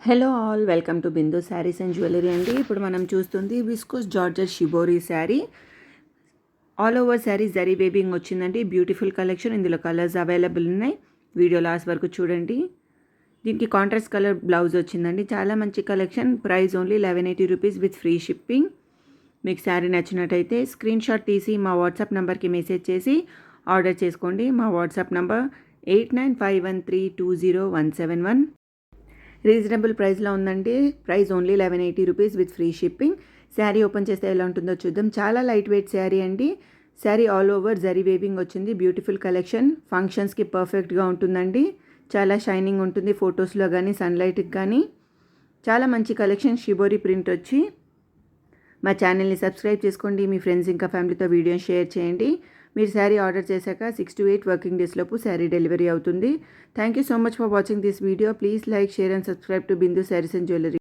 Hello all, welcome to Bindu saris and jewellery అండి. ఇప్పుడు మనం చూస్తుంది viscose georgette shibori sari. All over sari zari weaving వచ్చిందండి. Beautiful collection. ఇందులో కలర్స్ అవైలబుల్ ఉన్నాయి. వీడియో లాస్ట్ వరకు చూడండి. దీనికి కాంట్రాస్ట్ కలర్ బ్లౌజ్ వచ్చిందండి. చాలా మంచి collection. Price only 1180 rupees with free shipping. మీకు శారీ నచ్చినట్టయితే స్క్రీన్ షాట్ తీసి మా వాట్సాప్ నెంబర్కి మెసేజ్ చేసి ఆర్డర్ చేసుకోండి. మా వాట్సాప్ నెంబర్ 8951320171. రీజనబుల్ ప్రైస్లో ఉందండి. Price only 1180 rupees with free shipping. Sari open చేస్తే ఎలా ఉంటుందో చూద్దాం. చాలా లైట్ వెయిట్ శారీ అండి. Sari all over zari weaving వచ్చింది. Beautiful collection. ఫంక్షన్స్కి పర్ఫెక్ట్గా ఉంటుందండి. చాలా షైనింగ్ ఉంటుంది ఫొటోస్లో కానీ సన్లైట్కి కానీ. చాలా మంచి కలెక్షన్. షిబోరి ప్రింట్ వచ్చి. మా ఛానల్ని సబ్స్క్రైబ్ చేసుకోండి. మీ ఫ్రెండ్స్ ఇంకా ఫ్యామిలీతో వీడియోని షేర్ చేయండి. మీరు శారీ ఆర్డర్ చేశాక 6 to 8 వర్కింగ్ డేస్ లోపు శారీ డెలివరీ అవుతుంది. Thank you so much for watching this video. Please like, share and subscribe to Bindu saris and jewellery.